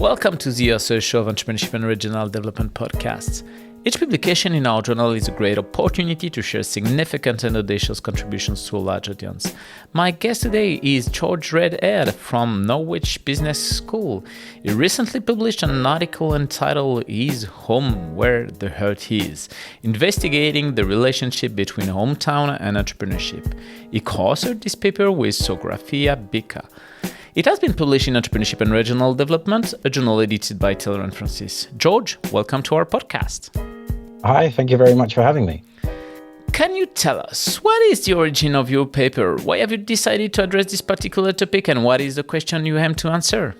Welcome to the Author Show of Entrepreneurship and Regional Development podcasts. Each publication in our journal is a great opportunity to share significant and audacious contributions to a large audience. My guest today is George Redhead from Norwich Business School. He recently published an article entitled "Is Home Where the Heart Is?", investigating the relationship between hometown and entrepreneurship. He co-authored this paper with Sografia Bika. It has been published in Entrepreneurship and Regional Development, a journal edited by Taylor & Francis. George, welcome to our podcast. Hi, thank you very much for having me. Can you tell us, what is the origin of your paper? Why have you decided to address this particular topic, and what is the question you aim to answer?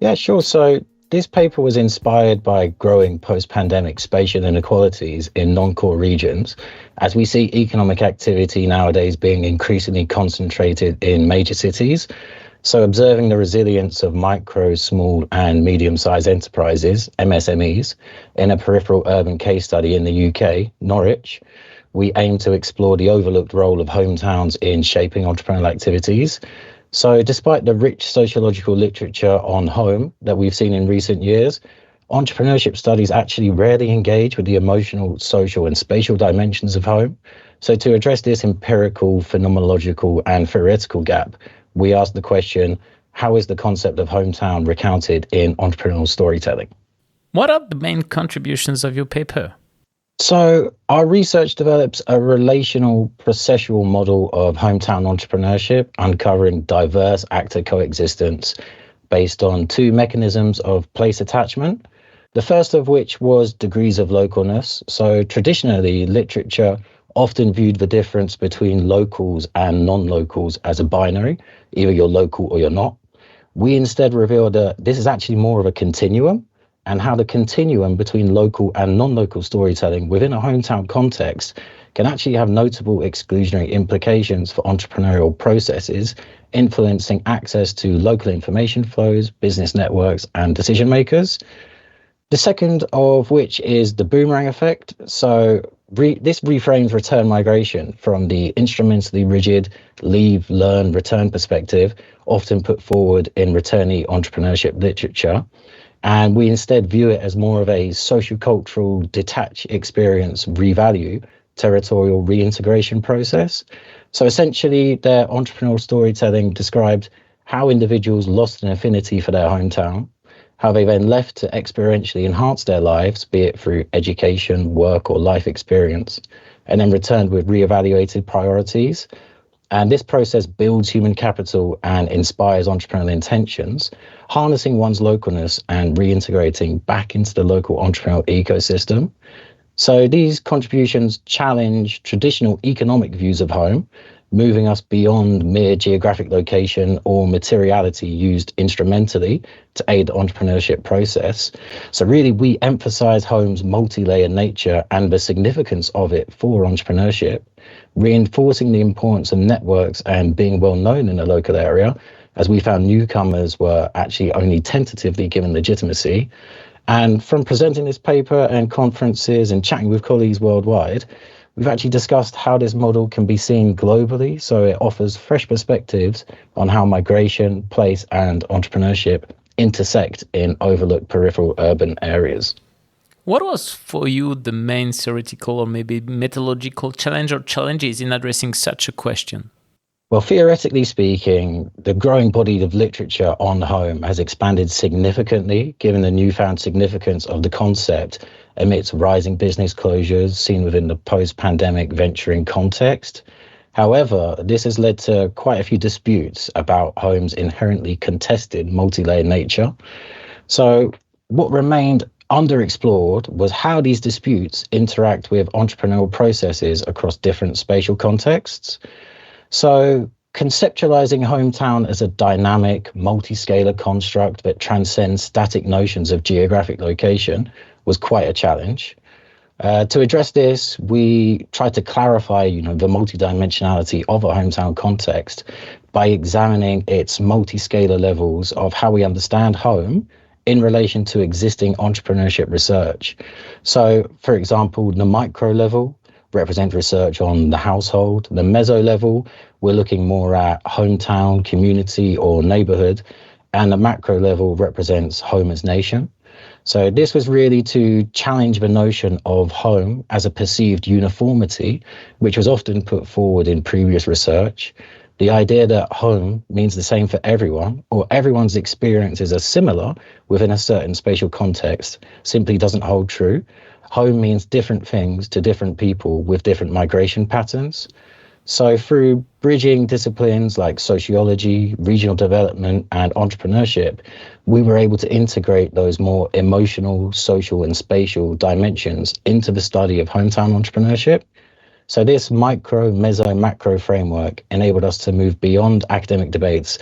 Yeah, sure. So this paper was inspired by growing post-pandemic spatial inequalities in non-core regions, as we see economic activity nowadays being increasingly concentrated in major cities. So observing the resilience of micro, small and medium-sized enterprises, MSMEs, in a peripheral urban case study in the UK, Norwich, we aim to explore the overlooked role of hometowns in shaping entrepreneurial activities. So despite the rich sociological literature on home that we've seen in recent years, entrepreneurship studies actually rarely engage with the emotional, social and spatial dimensions of home. So to address this empirical, phenomenological and theoretical gap, we asked the question, how is the concept of hometown recounted in entrepreneurial storytelling? What are the main contributions of your paper? So our research develops a relational processual model of hometown entrepreneurship, uncovering diverse actor coexistence based on two mechanisms of place attachment. The first of which was degrees of localness. So traditionally, literature often viewed the difference between locals and non-locals as a binary, either you're local or you're not. We instead revealed that this is actually more of a continuum, and how the continuum between local and non-local storytelling within a hometown context can actually have notable exclusionary implications for entrepreneurial processes, influencing access to local information flows, business networks, and decision makers. The second of which is the boomerang effect. So this reframes return migration from the instrumentally rigid leave, learn, return perspective, often put forward in returnee entrepreneurship literature. And we instead view it as more of a sociocultural detached experience revalue, territorial reintegration process. So essentially, their entrepreneurial storytelling described how individuals lost an affinity for their hometown, how they then left to experientially enhance their lives, be it through education, work, or life experience, and then returned with reevaluated priorities. And this process builds human capital and inspires entrepreneurial intentions, harnessing one's localness and reintegrating back into the local entrepreneurial ecosystem. So these contributions challenge traditional economic views of home, moving us beyond mere geographic location or materiality used instrumentally to aid the entrepreneurship process. So really, we emphasize home's multi-layered nature and the significance of it for entrepreneurship, reinforcing the importance of networks and being well known in the local area, as we found newcomers were actually only tentatively given legitimacy. And from presenting this paper and conferences and chatting with colleagues worldwide, we've actually discussed how this model can be seen globally, so it offers fresh perspectives on how migration, place, and entrepreneurship intersect in overlooked peripheral urban areas. What was for you the main theoretical or maybe methodological challenge or challenges in addressing such a question? Well, theoretically speaking, the growing body of literature on home has expanded significantly, given the newfound significance of the concept amidst rising business closures seen within the post-pandemic venturing context. However, this has led to quite a few disputes about home's inherently contested multi-layered nature. So what remained underexplored was how these disputes interact with entrepreneurial processes across different spatial contexts. So conceptualizing hometown as a dynamic, multi-scalar construct that transcends static notions of geographic location was quite a challenge. To address this, we tried to clarify, the multidimensionality of a hometown context by examining its multi-scalar levels of how we understand home in relation to existing entrepreneurship research. So, for example, the micro level represent research on the household. The meso level, we're looking more at hometown, community or neighborhood. and the macro level represents home as nation. So this was really to challenge the notion of home as a perceived uniformity, which was often put forward in previous research. The idea that home means the same for everyone, or everyone's experiences are similar within a certain spatial context, simply doesn't hold true. Home means different things to different people with different migration patterns. So through bridging disciplines like sociology, regional development, and entrepreneurship, we were able to integrate those more emotional, social, and spatial dimensions into the study of hometown entrepreneurship. So this micro, meso, macro framework enabled us to move beyond academic debates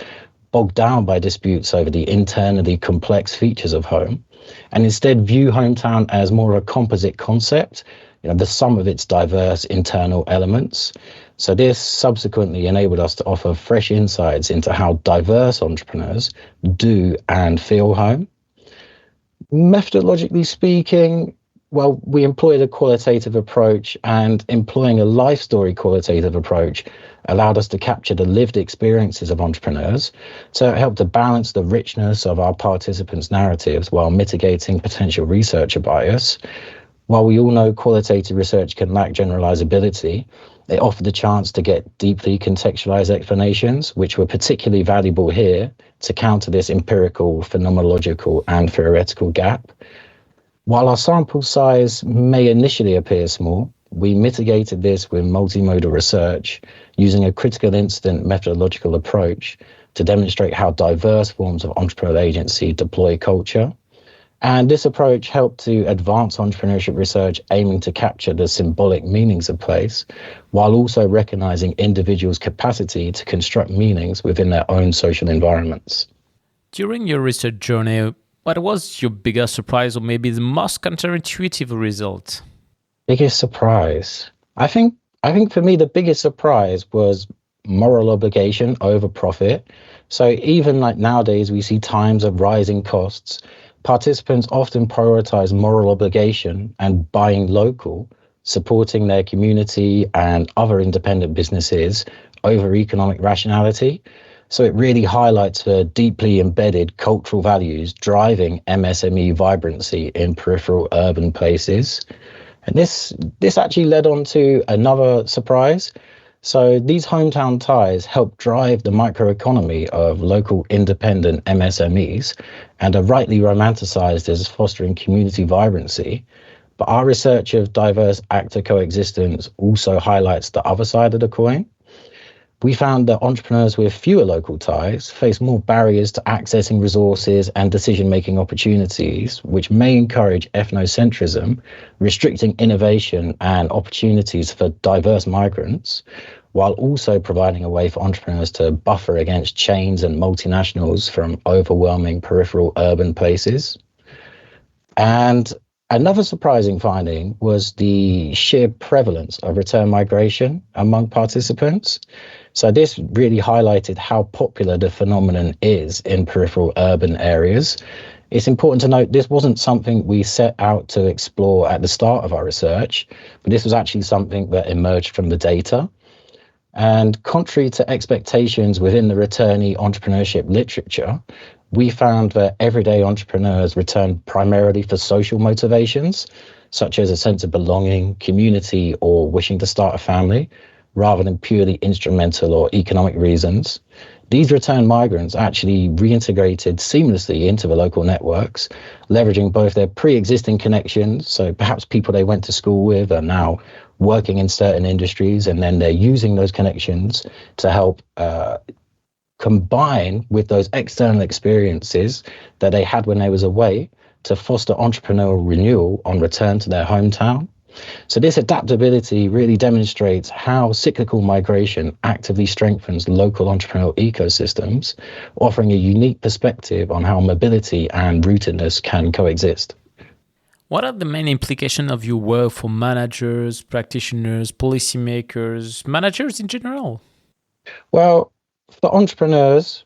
bogged down by disputes over the internally complex features of home, and instead view hometown as more of a composite concept, the sum of its diverse internal elements. So this subsequently enabled us to offer fresh insights into how diverse entrepreneurs do and feel home. Methodologically speaking, well, we employed a qualitative approach, and employing a life story qualitative approach allowed us to capture the lived experiences of entrepreneurs. So it helped to balance the richness of our participants' narratives while mitigating potential researcher bias. While we all know qualitative research can lack generalizability, it offered the chance to get deeply contextualized explanations, which were particularly valuable here to counter this empirical, phenomenological, and theoretical gap. While our sample size may initially appear small, we mitigated this with multimodal research using a critical incident methodological approach to demonstrate how diverse forms of entrepreneurial agency deploy culture. And this approach helped to advance entrepreneurship research, aiming to capture the symbolic meanings of place, while also recognizing individuals' capacity to construct meanings within their own social environments. During your research journey, what was your biggest surprise or maybe the most counterintuitive result? Biggest surprise. I think for me the biggest surprise was moral obligation over profit. So even like nowadays we see times of rising costs, participants often prioritize moral obligation and buying local, supporting their community and other independent businesses over economic rationality. So it really highlights the deeply embedded cultural values driving MSME vibrancy in peripheral urban places. And this actually led on to another surprise. So these hometown ties help drive the microeconomy of local independent MSMEs and are rightly romanticized as fostering community vibrancy. But our research of diverse actor coexistence also highlights the other side of the coin. We found that entrepreneurs with fewer local ties face more barriers to accessing resources and decision-making opportunities, which may encourage ethnocentrism, restricting innovation and opportunities for diverse migrants, while also providing a way for entrepreneurs to buffer against chains and multinationals from overwhelming peripheral urban places. And another surprising finding was the sheer prevalence of return migration among participants. So this really highlighted how popular the phenomenon is in peripheral urban areas. It's important to note this wasn't something we set out to explore at the start of our research, but this was actually something that emerged from the data. And contrary to expectations within the returnee entrepreneurship literature, we found that everyday entrepreneurs return primarily for social motivations, such as a sense of belonging, community, or wishing to start a family, rather than purely instrumental or economic reasons. These return migrants actually reintegrated seamlessly into the local networks, leveraging both their pre-existing connections, so perhaps people they went to school with are now working in certain industries, and then they're using those connections to help combine with those external experiences that they had when they was away to foster entrepreneurial renewal on return to their hometown. So this adaptability really demonstrates how cyclical migration actively strengthens local entrepreneurial ecosystems, offering a unique perspective on how mobility and rootedness can coexist. What are the main implications of your work for managers, practitioners, policymakers, managers in general? Well, for entrepreneurs,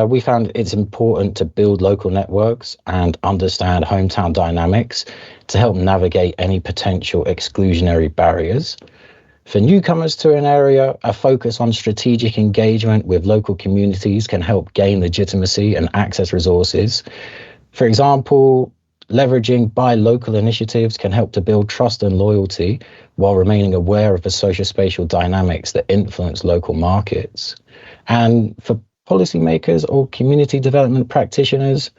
we found it's important to build local networks and understand hometown dynamics to help navigate any potential exclusionary barriers. For newcomers to an area, a focus on strategic engagement with local communities can help gain legitimacy and access resources. For example, leveraging buy local initiatives can help to build trust and loyalty while remaining aware of the social-spatial dynamics that influence local markets. And for policymakers or community development practitioners,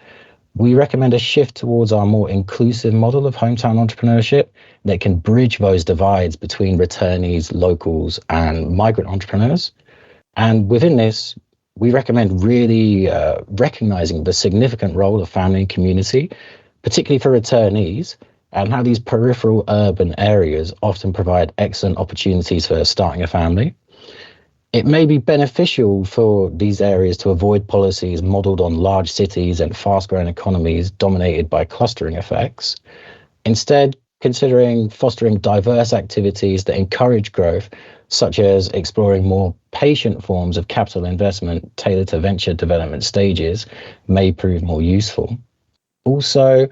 we recommend a shift towards our more inclusive model of hometown entrepreneurship that can bridge those divides between returnees, locals, and migrant entrepreneurs. And within this, we recommend really recognizing the significant role of family and community, particularly for returnees, and how these peripheral urban areas often provide excellent opportunities for starting a family. It may be beneficial for these areas to avoid policies modeled on large cities and fast-growing economies dominated by clustering effects. Instead, considering fostering diverse activities that encourage growth, such as exploring more patient forms of capital investment tailored to venture development stages, may prove more useful. Also,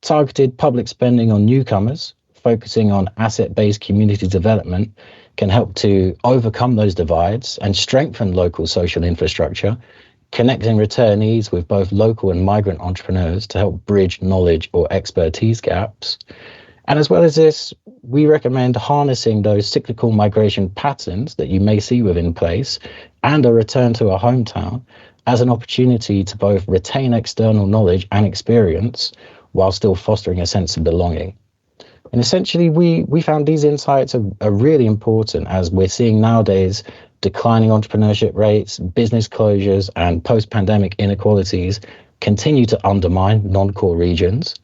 targeted public spending on newcomers, focusing on asset-based community development, can help to overcome those divides and strengthen local social infrastructure, connecting returnees with both local and migrant entrepreneurs to help bridge knowledge or expertise gaps. And as well as this, we recommend harnessing those cyclical migration patterns that you may see within place and a return to a hometown as an opportunity to both retain external knowledge and experience while still fostering a sense of belonging. And essentially, we found these insights are really important as we're seeing nowadays declining entrepreneurship rates, business closures, and post-pandemic inequalities continue to undermine non-core regions.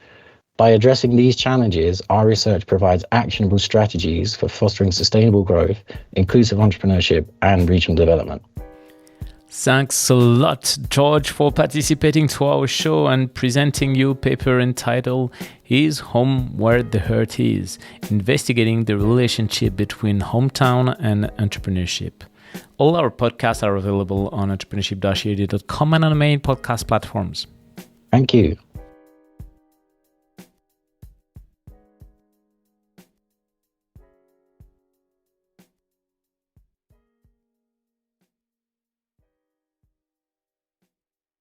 By addressing these challenges, our research provides actionable strategies for fostering sustainable growth, inclusive entrepreneurship, and regional development. Thanks a lot, George, for participating to our show and presenting your paper entitled Is Home Where the Heart Is? Investigating the relationship between hometown and entrepreneurship. All our podcasts are available on entrepreneurship-edu.com and on the main podcast platforms. Thank you.